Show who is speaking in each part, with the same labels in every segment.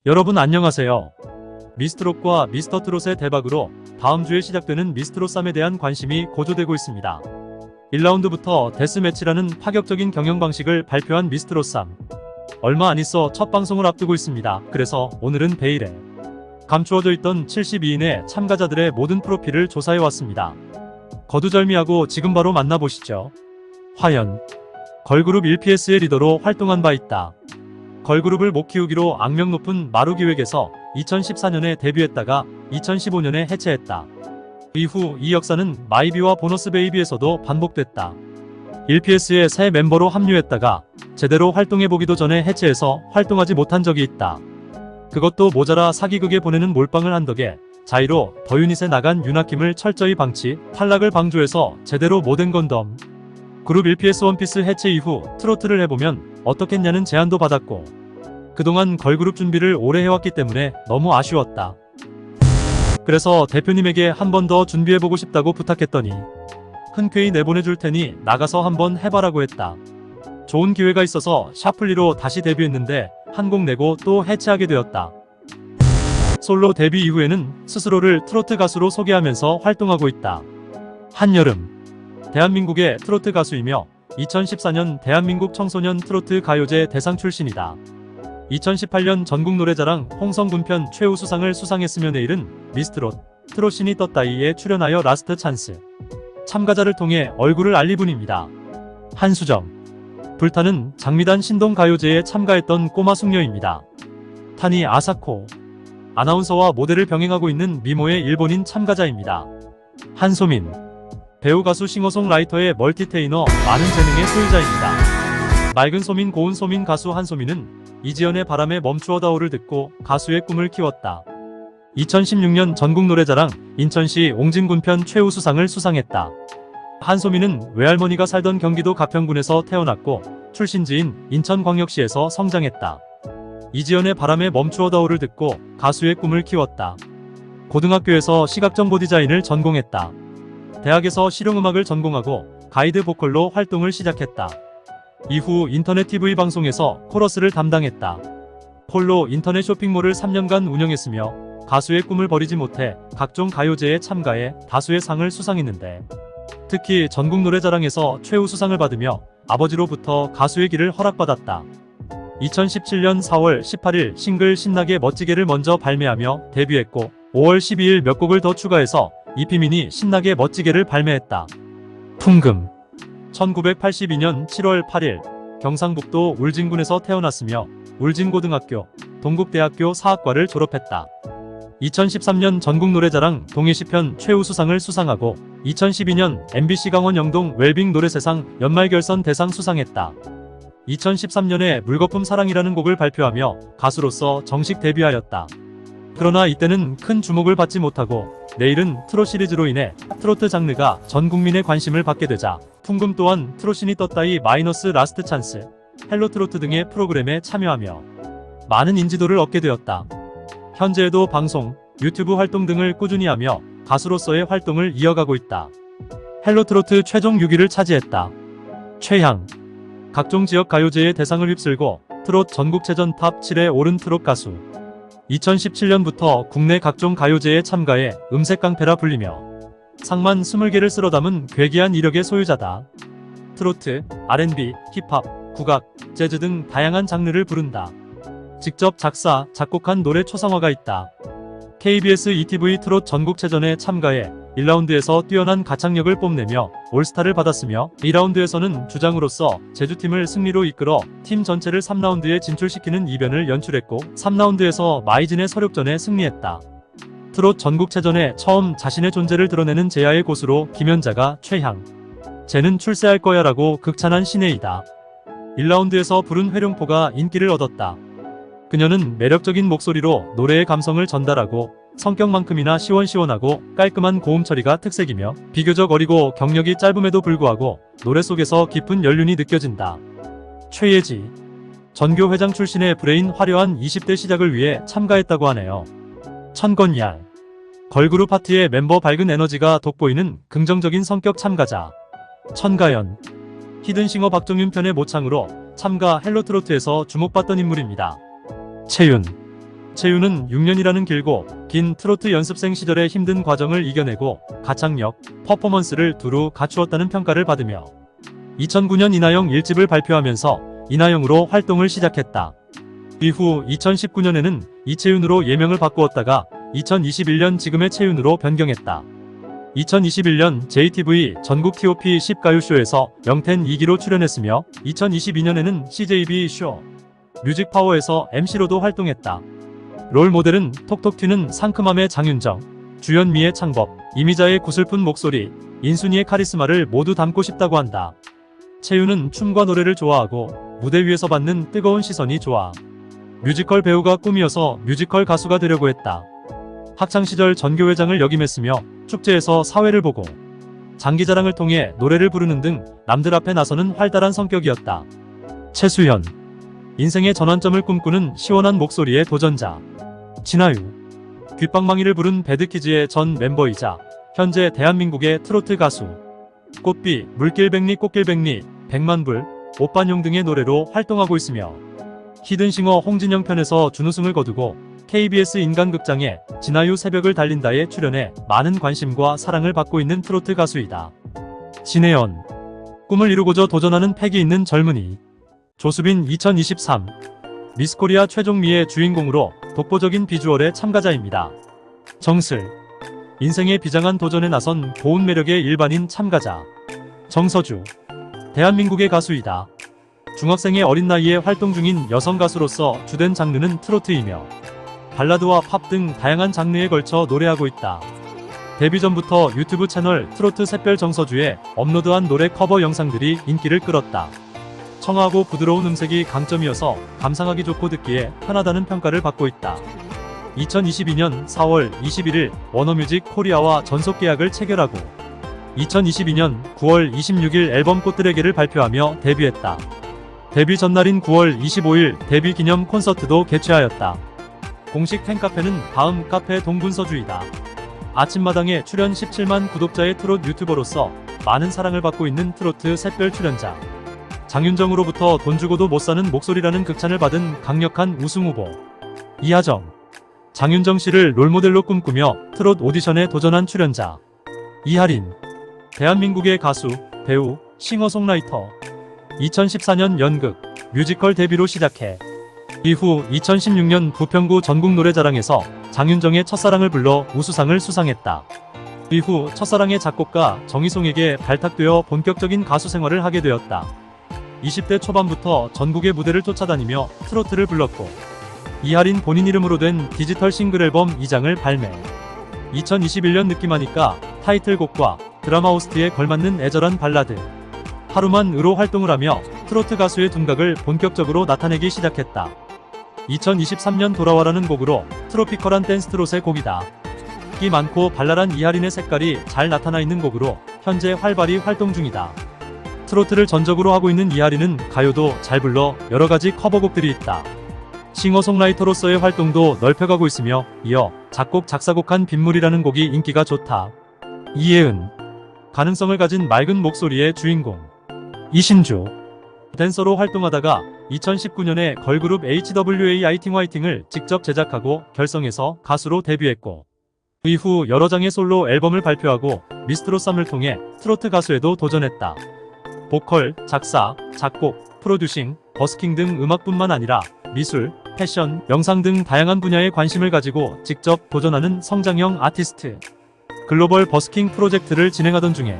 Speaker 1: 여러분 안녕하세요. 미스트롯과 미스터트롯의 대박으로 다음 주에 시작되는 미스트롯3에 대한 관심이 고조되고 있습니다. 1라운드부터 데스매치라는 파격적인 경영 방식을 발표한 미스트롯3. 얼마 안 있어 첫 방송을 앞두고 있습니다. 그래서 오늘은 베일에 감추어져 있던 72인의 참가자들의 모든 프로필을 조사해왔습니다. 거두절미하고 지금 바로 만나보시죠. 화연. 걸그룹 1PS의 리더로 활동한 바 있다. 걸그룹을 못 키우기로 악명 높은 마루기획에서 2014년에 데뷔했다가 2015년에 해체했다. 이후 이 역사는 마이비와 보너스베이비에서도 반복됐다. 1PS의 새 멤버로 합류했다가 제대로 활동해보기도 전에 해체해서 활동하지 못한 적이 있다. 그것도 모자라 사기극에 보내는 몰빵을 한 덕에 자이로 더유닛에 나간 유나킴을 철저히 방치, 탈락을 방조해서 제대로 못한 건덤. 그룹 1PS 원피스 해체 이후 트로트를 해보면 어떻겠냐는 제안도 받았고 그동안 걸그룹 준비를 오래 해왔기 때문에 너무 아쉬웠다. 그래서 대표님에게 한 번 더 준비해보고 싶다고 부탁했더니 흔쾌히 내보내줄 테니 나가서 한번 해봐라고 했다. 좋은 기회가 있어서 샤플리로 다시 데뷔했는데 한 곡 내고 또 해체하게 되었다. 솔로 데뷔 이후에는 스스로를 트로트 가수로 소개하면서 활동하고 있다. 한여름. 대한민국의 트로트 가수이며 2014년 대한민국 청소년 트로트 가요제 대상 출신이다. 2018년 전국노래자랑 홍성군편 최우수상을 수상했으며 내일은 미스트롯, 트롯신이 떴다이에 출연하여 라스트 찬스. 참가자를 통해 얼굴을 알릴 뿐입니다. 한수정. 불타는 장미단 신동가요제에 참가했던 꼬마 숙녀입니다. 타니 아사코. 아나운서와 모델을 병행하고 있는 미모의 일본인 참가자입니다. 한소민. 배우 가수 싱어송라이터의 멀티테이너 많은 재능의 소유자입니다. 맑은 소민 고운 소민 가수 한소민은 이지연의 바람에 멈추어다오를 듣고 가수의 꿈을 키웠다. 2016년 전국노래자랑 인천시 옹진군편 최우수상을 수상했다. 한소민은 외할머니가 살던 경기도 가평군에서 태어났고 출신지인 인천광역시에서 성장했다. 이지연의 바람에 멈추어다오를 듣고 가수의 꿈을 키웠다. 고등학교에서 시각정보 디자인을 전공했다. 대학에서 실용음악을 전공하고 가이드 보컬로 활동을 시작했다. 이후 인터넷 TV 방송에서 코러스를 담당했다. 홀로 인터넷 쇼핑몰을 3년간 운영했으며 가수의 꿈을 버리지 못해 각종 가요제에 참가해 다수의 상을 수상했는데 특히 전국노래자랑에서 최우수상을 받으며 아버지로부터 가수의 길을 허락받았다. 2017년 4월 18일 싱글 신나게 멋지게를 먼저 발매하며 데뷔했고 5월 12일 몇 곡을 더 추가해서 이피민이 신나게 멋지게를 발매했다. 풍금. 1982년 7월 8일 경상북도 울진군에서 태어났으며 울진고등학교, 동국대학교 사학과를 졸업했다. 2013년 전국노래자랑 동해시편 최우수상을 수상하고 2012년 MBC 강원 영동 웰빙 노래세상 연말결선 대상 수상했다. 2013년에 물거품 사랑이라는 곡을 발표하며 가수로서 정식 데뷔하였다. 그러나 이때는 큰 주목을 받지 못하고 내일은 트롯 시리즈로 인해 트로트 장르가 전 국민의 관심을 받게 되자 풍금 또한 트롯신이 떴다이 마이너스 라스트 찬스, 헬로 트로트 등의 프로그램에 참여하며 많은 인지도를 얻게 되었다. 현재에도 방송, 유튜브 활동 등을 꾸준히 하며 가수로서의 활동을 이어가고 있다. 헬로 트로트 최종 6위를 차지했다. 최향. 각종 지역 가요제의 대상을 휩쓸고 트롯 전국체전 탑 7에 오른 트롯 가수. 2017년부터 국내 각종 가요제에 참가해 음색깡패라 불리며 상만 20개를 쓸어 담은 괴기한 이력의 소유자다. 트로트, R&B, 힙합, 국악, 재즈 등 다양한 장르를 부른다. 직접 작사, 작곡한 노래 초상화가 있다. KBS ETV 트롯 전국체전에 참가해 1라운드에서 뛰어난 가창력을 뽐내며 올스타를 받았으며 2라운드에서는 주장으로서 제주팀을 승리로 이끌어 팀 전체를 3라운드에 진출시키는 이변을 연출했고 3라운드에서 마이진의 서력전에 승리했다. 트롯 전국체전에 처음 자신의 존재를 드러내는 제야의 고수로 김연자가 최향. 쟤는 출세할 거야 라고 극찬한 신예이다. 1라운드에서 부른 회룡포가 인기를 얻었다. 그녀는 매력적인 목소리로 노래의 감성을 전달하고 성격만큼이나 시원시원하고 깔끔한 고음 처리가 특색이며 비교적 어리고 경력이 짧음에도 불구하고 노래 속에서 깊은 연륜이 느껴진다. 최예지. 전교 회장 출신의 브레인 화려한 20대 시작을 위해 참가했다고 하네요. 천건얄. 걸그룹 파트의 멤버 밝은 에너지가 돋보이는 긍정적인 성격 참가자. 천가연. 히든싱어 박정윤 편의 모창으로 참가 헬로트로트에서 주목받던 인물입니다. 채윤. 채유는 6년이라는 길고 긴 트로트 연습생 시절의 힘든 과정을 이겨내고 가창력, 퍼포먼스를 두루 갖추었다는 평가를 받으며 2009년 이나영 1집을 발표하면서 이나영으로 활동을 시작했다. 이후 2019년에는 이채윤으로 예명을 바꾸었다가 2021년 지금의 채윤으로 변경했다. 2021년 JTV 전국 TOP 10가요쇼에서 영텐 2기로 출연했으며 2022년에는 CJB 쇼 뮤직파워에서 MC로도 활동했다. 롤 모델은 톡톡 튀는 상큼함의 장윤정, 주현미의 창법, 이미자의 구슬픈 목소리, 인순이의 카리스마를 모두 담고 싶다고 한다. 채윤은 춤과 노래를 좋아하고 무대 위에서 받는 뜨거운 시선이 좋아. 뮤지컬 배우가 꿈이어서 뮤지컬 가수가 되려고 했다. 학창시절 전교회장을 역임했으며 축제에서 사회를 보고 장기자랑을 통해 노래를 부르는 등 남들 앞에 나서는 활달한 성격이었다. 최수현, 인생의 전환점을 꿈꾸는 시원한 목소리의 도전자. 진아유, 귓방망이를 부른 배드키즈의 전 멤버이자 현재 대한민국의 트로트 가수. 꽃비, 물길백리 꽃길백리, 백만불, 오빤용 등의 노래로 활동하고 있으며 히든싱어 홍진영 편에서 준우승을 거두고 KBS 인간극장에 진아유 새벽을 달린다에 출연해 많은 관심과 사랑을 받고 있는 트로트 가수이다. 진혜연, 꿈을 이루고자 도전하는 패기 있는 젊은이. 조수빈 2023 미스코리아 최종미의 주인공으로 독보적인 비주얼의 참가자입니다. 정슬, 인생의 비장한 도전에 나선 고운 매력의 일반인 참가자. 정서주, 대한민국의 가수이다. 중학생의 어린 나이에 활동 중인 여성 가수로서 주된 장르는 트로트이며 발라드와 팝 등 다양한 장르에 걸쳐 노래하고 있다. 데뷔 전부터 유튜브 채널 트로트 샛별 정서주에 업로드한 노래 커버 영상들이 인기를 끌었다. 청아하고 부드러운 음색이 강점이어서 감상하기 좋고 듣기에 편하다는 평가를 받고 있다. 2022년 4월 21일 워너뮤직 코리아와 전속 계약을 체결하고 2022년 9월 26일 앨범 꽃들에게를 발표하며 데뷔했다. 데뷔 전날인 9월 25일 데뷔 기념 콘서트도 개최하였다. 공식 팬카페는 다음 카페 동분서주이다. 아침마당에 출연 17만 구독자의 트롯 유튜버로서 많은 사랑을 받고 있는 트로트 샛별 출연자. 장윤정으로부터 돈 주고도 못 사는 목소리라는 극찬을 받은 강력한 우승 후보. 이하정, 장윤정 씨를 롤모델로 꿈꾸며 트롯 오디션에 도전한 출연자. 이하린, 대한민국의 가수, 배우, 싱어송라이터. 2014년 연극, 뮤지컬 데뷔로 시작해 이후 2016년 부평구 전국노래자랑에서 장윤정의 첫사랑을 불러 우수상을 수상했다. 이후 첫사랑의 작곡가 정희송에게 발탁되어 본격적인 가수 생활을 하게 되었다. 20대 초반부터 전국의 무대를 쫓아다니며 트로트를 불렀고 이하린 본인 이름으로 된 디지털 싱글 앨범 2장을 발매. 2021년 느낌하니까 타이틀곡과 드라마 호스트에 걸맞는 애절한 발라드 하루만으로 활동을 하며 트로트 가수의 둔각을 본격적으로 나타내기 시작했다. 2023년 돌아와라는 곡으로 트로피컬한 댄스 트롯의 곡이다. 끼 많고 발랄한 이하린의 색깔이 잘 나타나 있는 곡으로 현재 활발히 활동 중이다. 트로트를 전적으로 하고 있는 이하린은 가요도 잘 불러 여러가지 커버곡들이 있다. 싱어송라이터로서의 활동도 넓혀가고 있으며 이어 작곡 작사곡한 빗물이라는 곡이 인기가 좋다. 이예은, 가능성을 가진 맑은 목소리의 주인공. 이신주, 댄서로 활동하다가 2019년에 걸그룹 HWA 화이팅을 직접 제작하고 결성해서 가수로 데뷔했고 이후 여러 장의 솔로 앨범을 발표하고 미스트롯3을 통해 트로트 가수에도 도전했다. 보컬, 작사, 작곡, 프로듀싱, 버스킹 등 음악뿐만 아니라 미술, 패션, 영상 등 다양한 분야에 관심을 가지고 직접 도전하는 성장형 아티스트. 글로벌 버스킹 프로젝트를 진행하던 중에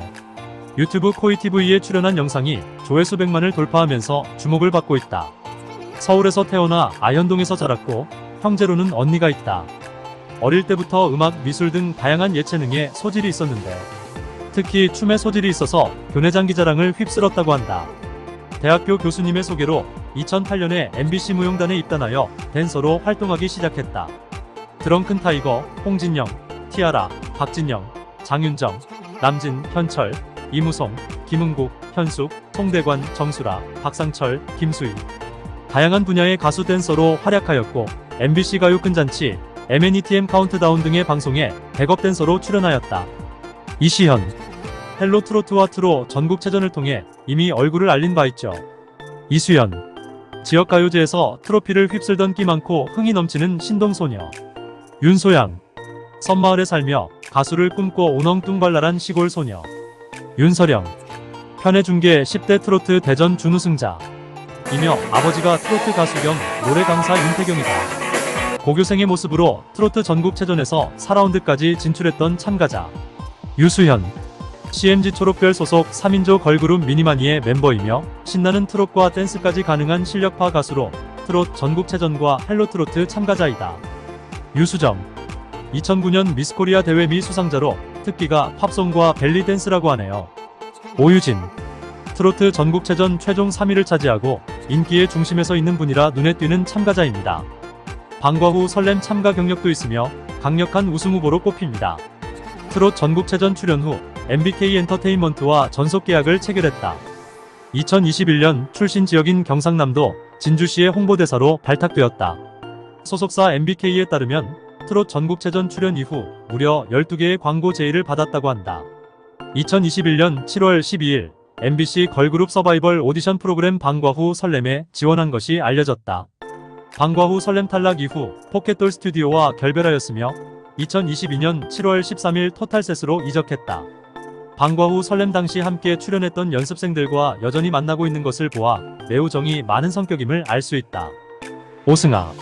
Speaker 1: 유튜브 코이TV에 출연한 영상이 조회수 100만을 돌파하면서 주목을 받고 있다. 서울에서 태어나 아현동에서 자랐고 형제로는 언니가 있다. 어릴 때부터 음악, 미술 등 다양한 예체능에 소질이 있었는데 특히 춤에 소질이 있어서 교내장기자랑을 휩쓸었다고 한다. 대학교 교수님의 소개로 2008년에 MBC 무용단에 입단하여 댄서로 활동하기 시작했다. 드렁큰 타이거, 홍진영, 티아라, 박진영, 장윤정, 남진, 현철, 이무송, 김은국, 현숙, 송대관, 정수라, 박상철, 김수희. 다양한 분야의 가수 댄서로 활약하였고 MBC 가요 큰잔치, MNETM 카운트다운 등의 방송에 백업 댄서로 출연하였다. 이시현, 헬로 트로트와 트로 전국체전을 통해 이미 얼굴을 알린 바 있죠. 이수연, 지역가요제에서 트로피를 휩쓸던 끼 많고 흥이 넘치는 신동소녀. 윤소양. 섬마을에 살며 가수를 꿈꿔 오넝뚱발랄한 시골 소녀. 윤서령. 현해중계 10대 트로트 대전 준우승자. 이며 아버지가 트로트 가수 겸 노래 강사 윤태경이다. 고교생의 모습으로 트로트 전국체전에서 4라운드까지 진출했던 참가자. 유수현. CMG 초록별 소속 3인조 걸그룹 미니마니의 멤버이며 신나는 트롯과 댄스까지 가능한 실력파 가수로 트롯 전국체전과 헬로트로트 참가자이다. 유수정. 2009년 미스코리아 대회 미 수상자로 특기가 팝송과 벨리댄스라고 하네요. 오유진. 트로트 전국체전 최종 3위를 차지하고 인기의 중심에 서 있는 분이라 눈에 띄는 참가자입니다. 방과 후 설렘 참가 경력도 있으며 강력한 우승 후보로 꼽힙니다. 트롯 전국체전 출연 후 MBK 엔터테인먼트와 전속 계약을 체결했다. 2021년 출신 지역인 경상남도 진주시의 홍보대사로 발탁되었다. 소속사 MBK에 따르면 트롯 전국체전 출연 이후 무려 12개의 광고 제의를 받았다고 한다. 2021년 7월 12일 MBC 걸그룹 서바이벌 오디션 프로그램 방과 후 설렘에 지원한 것이 알려졌다. 방과 후 설렘 탈락 이후 포켓돌 스튜디오와 결별하였으며 2022년 7월 13일 토탈셋으로 이적했다. 방과 후 설렘 당시 함께 출연했던 연습생들과 여전히 만나고 있는 것을 보아 매우 정이 많은 성격임을 알 수 있다. 오승아.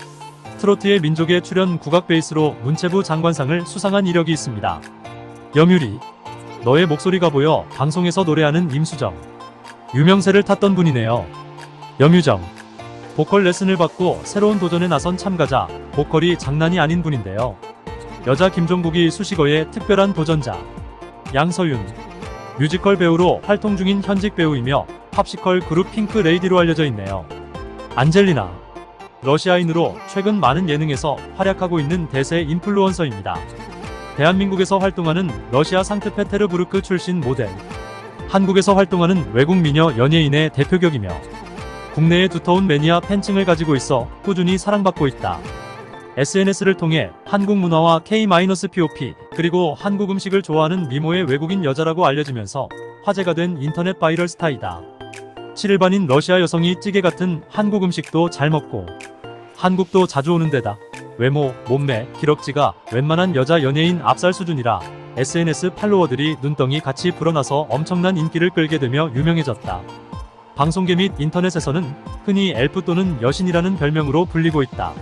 Speaker 1: 트로트의 민족의 출연 국악 베이스로 문체부 장관상을 수상한 이력이 있습니다. 염유리. 너의 목소리가 보여 방송에서 노래하는 임수정. 유명세를 탔던 분이네요. 염유정. 보컬 레슨을 받고 새로운 도전에 나선 참가자, 보컬이 장난이 아닌 분인데요. 여자 김종국이 수식어의 특별한 도전자. 양서윤. 뮤지컬 배우로 활동 중인 현직 배우이며 팝시컬 그룹 핑크 레이디로 알려져 있네요. 안젤리나. 러시아인으로 최근 많은 예능에서 활약하고 있는 대세 인플루언서입니다. 대한민국에서 활동하는 러시아 상트페테르부르크 출신 모델. 한국에서 활동하는 외국 미녀 연예인의 대표격이며 국내에 두터운 매니아 팬층을 가지고 있어 꾸준히 사랑받고 있다. SNS를 통해 한국 문화와 K-POP 그리고 한국 음식을 좋아하는 미모의 외국인 여자라고 알려지면서 화제가 된 인터넷 바이럴 스타이다. 7일반인 러시아 여성이 찌개 같은 한국 음식도 잘 먹고 한국도 자주 오는 데다 외모, 몸매, 기럭지가 웬만한 여자 연예인 압살 수준이라 SNS 팔로워들이 눈덩이 같이 불어나서 엄청난 인기를 끌게 되며 유명해졌다. 방송계 및 인터넷에서는 흔히 엘프 또는 여신이라는 별명으로 불리고 있다.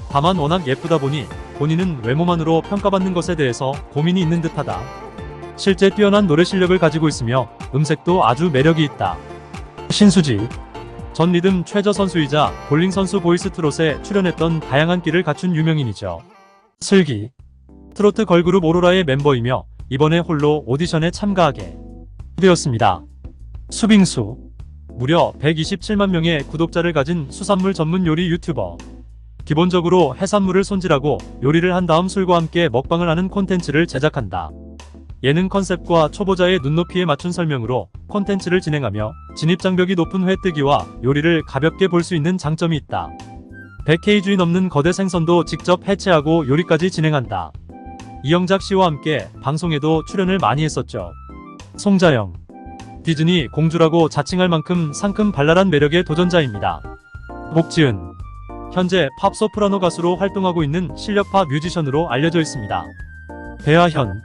Speaker 1: 다만 워낙 예쁘다 보니 본인은 외모만으로 평가받는 것에 대해서 고민이 있는 듯하다. 실제 뛰어난 노래 실력을 가지고 있으며 음색도 아주 매력이 있다. 신수지. 전 리듬 최저 선수이자 볼링 선수 보이스 트롯에 출연했던 다양한 끼를 갖춘 유명인이죠. 슬기. 트로트 걸그룹 오로라의 멤버이며 이번에 홀로 오디션에 참가하게 되었습니다. 수빙수. 무려 127만 명의 구독자를 가진 수산물 전문 요리 유튜버. 기본적으로 해산물을 손질하고 요리를 한 다음 술과 함께 먹방을 하는 콘텐츠를 제작한다. 예능 컨셉과 초보자의 눈높이에 맞춘 설명으로 콘텐츠를 진행하며 진입장벽이 높은 회뜨기와 요리를 가볍게 볼 수 있는 장점이 있다. 100kg 넘는 거대 생선도 직접 해체하고 요리까지 진행한다. 이영작 씨와 함께 방송에도 출연을 많이 했었죠. 송자영. 디즈니 공주라고 자칭할 만큼 상큼 발랄한 매력의 도전자입니다. 목지은. 현재 팝 소프라노 가수로 활동하고 있는 실력파 뮤지션으로 알려져 있습니다. 배아현.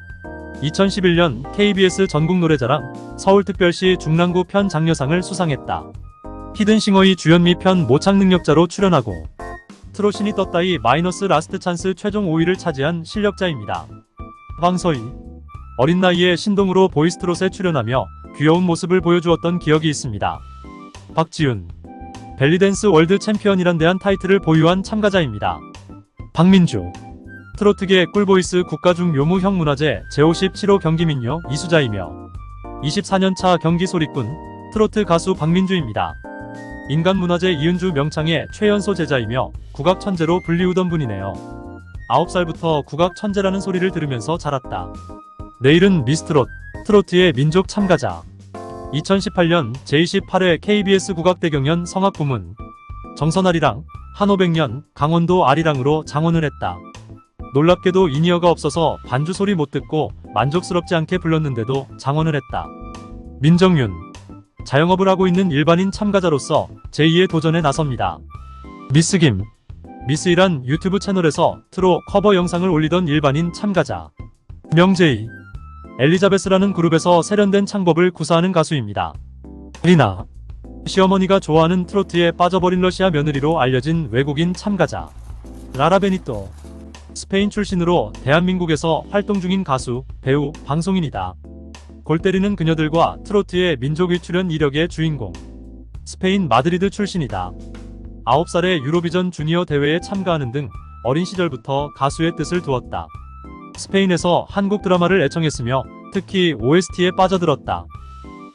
Speaker 1: 2011년 KBS 전국노래자랑 서울특별시 중랑구 편 장려상을 수상했다. 히든싱어의 주연미 편 모창 능력자로 출연하고 트롯신이 떴다이 마이너스 라스트 찬스 최종 5위를 차지한 실력자입니다. 황서희. 어린 나이에 신동으로 보이스트롯에 출연하며 귀여운 모습을 보여주었던 기억이 있습니다. 박지윤. 벨리댄스 월드 챔피언이란 대한 타이틀을 보유한 참가자입니다. 박민주. 트로트계 꿀보이스 국가중 요무형 문화재 제57호 경기민요 이수자이며 24년차 경기 소리꾼 트로트 가수 박민주입니다. 인간문화재 이은주 명창의 최연소 제자이며 국악 천재로 불리우던 분이네요. 9살부터 국악 천재라는 소리를 들으면서 자랐다. 내일은 미스트롯, 트로트의 민족 참가자. 2018년 제28회 KBS 국악대경연 성악부문 정선아리랑 한오백년 강원도 아리랑으로 장원을 했다. 놀랍게도 인이어가 없어서 반주 소리 못 듣고 만족스럽지 않게 불렀는데도 장원을 했다. 민정윤. 자영업을 하고 있는 일반인 참가자로서 제2의 도전에 나섭니다. 미스 김. 미스이란 유튜브 채널에서 트로 커버 영상을 올리던 일반인 참가자. 명제이. 엘리자베스라는 그룹에서 세련된 창법을 구사하는 가수입니다. 리나. 시어머니가 좋아하는 트로트에 빠져버린 러시아 며느리로 알려진 외국인 참가자. 라라 베니또. 스페인 출신으로 대한민국에서 활동 중인 가수, 배우, 방송인이다. 골 때리는 그녀들과 트로트의 민족의 출연 이력의 주인공. 스페인 마드리드 출신이다. 9살에 유로비전 주니어 대회에 참가하는 등 어린 시절부터 가수의 뜻을 두었다. 스페인에서 한국 드라마를 애청했으며 특히 OST에 빠져들었다.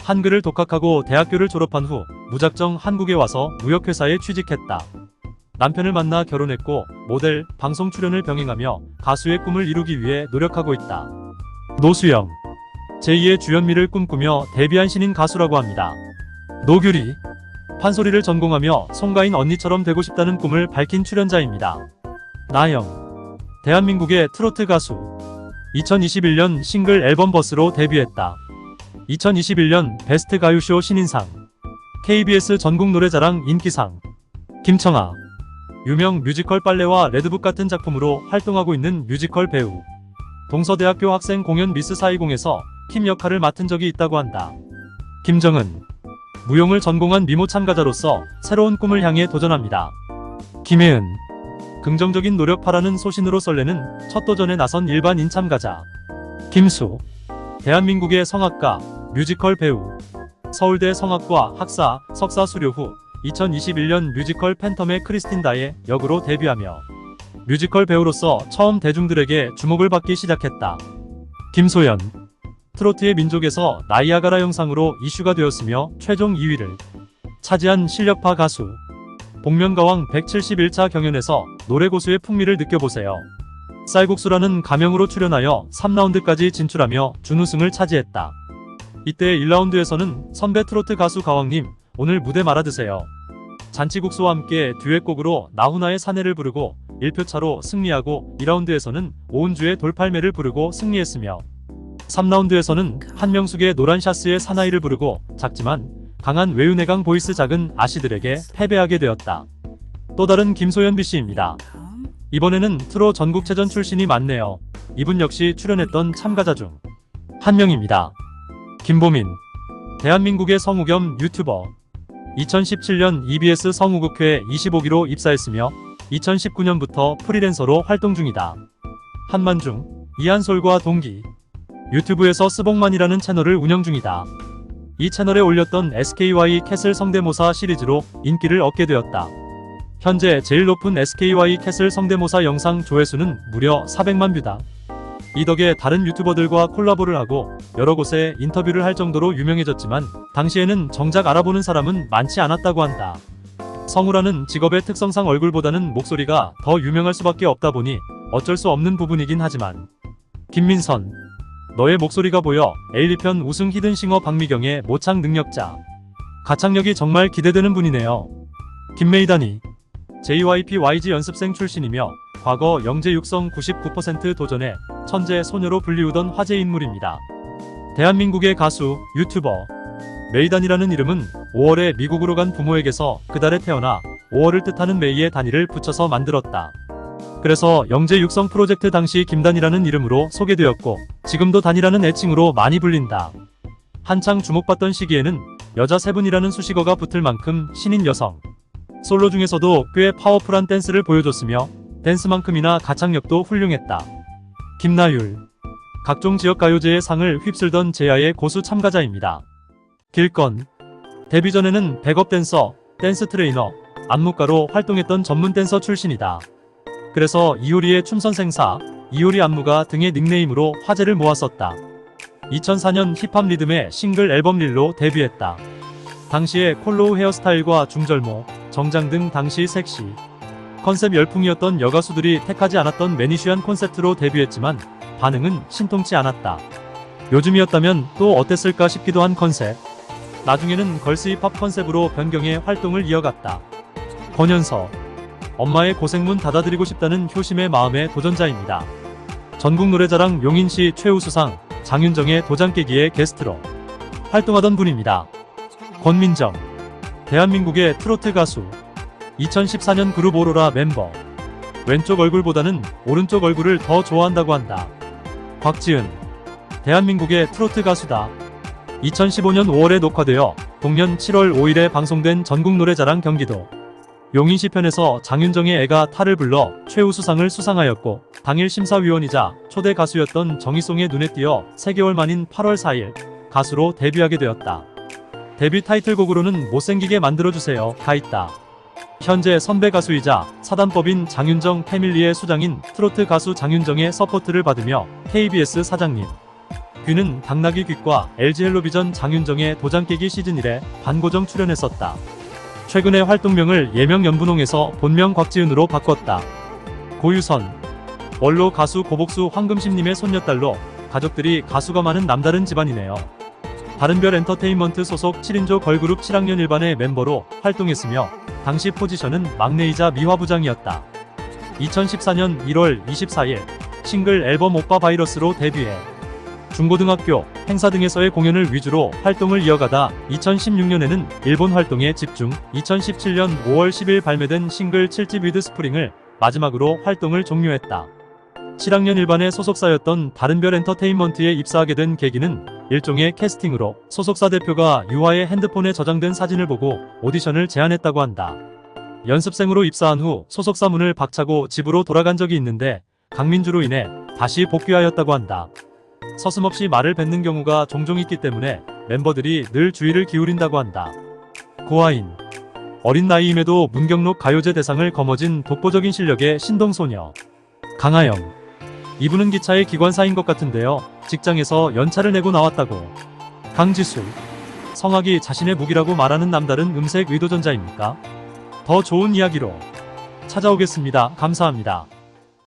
Speaker 1: 한글을 독학하고 대학교를 졸업한 후 무작정 한국에 와서 무역회사에 취직했다. 남편을 만나 결혼했고 모델, 방송 출연을 병행하며 가수의 꿈을 이루기 위해 노력하고 있다. 노수영. 제2의 주현미를 꿈꾸며 데뷔한 신인 가수라고 합니다. 노규리. 판소리를 전공하며 송가인 언니처럼 되고 싶다는 꿈을 밝힌 출연자입니다. 나영. 대한민국의 트로트 가수. 2021년 싱글 앨범 버스로 데뷔했다. 2021년 베스트 가요쇼 신인상. KBS 전국 노래자랑 인기상. 김청아. 유명 뮤지컬 빨래와 레드북 같은 작품으로 활동하고 있는 뮤지컬 배우. 동서대학교 학생 공연 미스 420에서 킴 역할을 맡은 적이 있다고 한다. 김정은. 무용을 전공한 미모 참가자로서 새로운 꿈을 향해 도전합니다. 김혜은. 긍정적인 노력파라는 소신으로 설레는 첫 도전에 나선 일반인 참가자. 김수. 대한민국의 성악가, 뮤지컬 배우. 서울대 성악과 학사, 석사 수료 후 2021년 뮤지컬 팬텀의 크리스틴다의 역으로 데뷔하며 뮤지컬 배우로서 처음 대중들에게 주목을 받기 시작했다. 김소연. 트로트의 민족에서 나이아가라 영상으로 이슈가 되었으며 최종 2위를 차지한 실력파 가수. 복면가왕 171차 경연에서 노래 고수의 풍미를 느껴보세요. 쌀국수라는 가명으로 출연하여 3라운드까지 진출하며 준우승을 차지했다. 이때 1라운드에서는 선배 트로트 가수 가왕님, 오늘 무대 말아드세요. 잔치국수와 함께 듀엣곡으로 나훈아의 사내를 부르고 1표차로 승리하고 2라운드에서는 오은주의 돌팔매를 부르고 승리했으며 3라운드에서는 한명숙의 노란 샤스의 사나이를 부르고 작지만 강한 외유내강 보이스 작은 아씨들에게 패배하게 되었다. 또 다른 김소연 B씨입니다. 이번에는 트로 전국체전 출신이 많네요. 이분 역시 출연했던 참가자 중 한 명입니다. 김보민. 대한민국의 성우 겸 유튜버. 2017년 EBS 성우국회 25기로 입사했으며 2019년부터 프리랜서로 활동 중이다. 한만중, 이한솔과 동기. 유튜브에서 스봉만이라는 채널을 운영 중이다. 이 채널에 올렸던 SKY 캐슬 성대모사 시리즈로 인기를 얻게 되었다. 현재 제일 높은 SKY 캐슬 성대모사 영상 조회수는 무려 400만 뷰다. 이 덕에 다른 유튜버들과 콜라보를 하고 여러 곳에 인터뷰를 할 정도로 유명해졌지만 당시에는 정작 알아보는 사람은 많지 않았다고 한다. 성우라는 직업의 특성상 얼굴보다는 목소리가 더 유명할 수밖에 없다 보니 어쩔 수 없는 부분이긴 하지만. 김민선. 너의 목소리가 보여 에일리편 우승 히든싱어 박미경의 모창 능력자. 가창력이 정말 기대되는 분이네요. 김메이다니. JYP YG 연습생 출신이며 과거 영재 육성 99% 도전에 천재 소녀로 불리우던 화제 인물입니다. 대한민국의 가수, 유튜버. 메이단이라는 이름은 5월에 미국으로 간 부모에게서 그달에 태어나 5월을 뜻하는 메이의 단위를 붙여서 만들었다. 그래서 영재 육성 프로젝트 당시 김단이라는 이름으로 소개되었고 지금도 단이라는 애칭으로 많이 불린다. 한창 주목받던 시기에는 여자 세븐이라는 수식어가 붙을 만큼 신인 여성. 솔로 중에서도 꽤 파워풀한 댄스를 보여줬으며 댄스만큼이나 가창력도 훌륭했다. 김나율. 각종 지역 가요제의 상을 휩쓸던 제야의 고수 참가자입니다. 길건. 데뷔 전에는 백업 댄서, 댄스 트레이너, 안무가로 활동했던 전문 댄서 출신이다. 그래서 이효리의 춤선생사, 이효리 안무가 등의 닉네임으로 화제를 모았었다. 2004년 힙합 리듬의 싱글 앨범 릴로 데뷔했다. 당시에 콜로우 헤어스타일과 중절모, 정장 등 당시 섹시 컨셉 열풍이었던 여가수들이 택하지 않았던 매니쉬한 콘셉트로 데뷔했지만 반응은 신통치 않았다. 요즘이었다면 또 어땠을까 싶기도 한 컨셉. 나중에는 걸스 힙합 컨셉으로 변경해 활동을 이어갔다. 권현서. 엄마의 고생문 닫아드리고 싶다는 효심의 마음의 도전자입니다. 전국 노래자랑 용인시 최우수상 장윤정의 도장 깨기의 게스트로 활동하던 분입니다. 권민정. 대한민국의 트로트 가수. 2014년 그룹 오로라 멤버. 왼쪽 얼굴보다는 오른쪽 얼굴을 더 좋아한다고 한다. 곽지은. 대한민국의 트로트 가수다. 2015년 5월에 녹화되어 동년 7월 5일에 방송된 전국노래자랑 경기도 용인시 편에서 장윤정의 애가 탈을 불러 최우수상을 수상하였고, 당일 심사위원이자 초대 가수였던 정희송의 눈에 띄어 3개월 만인 8월 4일 가수로 데뷔하게 되었다. 데뷔 타이틀곡으로는 못생기게 만들어주세요 가 있다. 현재 선배 가수이자 사단법인 장윤정 패밀리의 수장인 트로트 가수 장윤정의 서포트를 받으며 KBS 사장님 귀는 당나귀 귓과 LG 헬로비전 장윤정의 도장 깨기 시즌 1에 반고정 출연했었다. 최근에 활동명을 예명 연분홍에서 본명 곽지은으로 바꿨다. 고유선. 원로 가수 고복수 황금심님의 손녀딸로 가족들이 가수가 많은 남다른 집안이네요. 다른별 엔터테인먼트 소속 7인조 걸그룹 7학년 1반의 멤버로 활동했으며 당시 포지션은 막내이자 미화부장이었다. 2014년 1월 24일 싱글 앨범 오빠 바이러스로 데뷔해 중고등학교, 행사 등에서의 공연을 위주로 활동을 이어가다 2016년에는 일본 활동에 집중, 2017년 5월 10일 발매된 싱글 7집 위드 스프링을 마지막으로 활동을 종료했다. 7학년 1반의 소속사였던 다른별 엔터테인먼트에 입사하게 된 계기는 일종의 캐스팅으로 소속사 대표가 유아의 핸드폰에 저장된 사진을 보고 오디션을 제안했다고 한다. 연습생으로 입사한 후 소속사 문을 박차고 집으로 돌아간 적이 있는데 강민주로 인해 다시 복귀하였다고 한다. 서슴없이 말을 뱉는 경우가 종종 있기 때문에 멤버들이 늘 주의를 기울인다고 한다. 고아인. 어린 나이임에도 문경록 가요제 대상을 거머쥔 독보적인 실력의 신동소녀. 강하영. 이분은 기차의 기관사인 것 같은데요. 직장에서 연차를 내고 나왔다고. 강지수. 성악이 자신의 무기라고 말하는 남다른 음색 의도전자입니까? 더 좋은 이야기로 찾아오겠습니다. 감사합니다.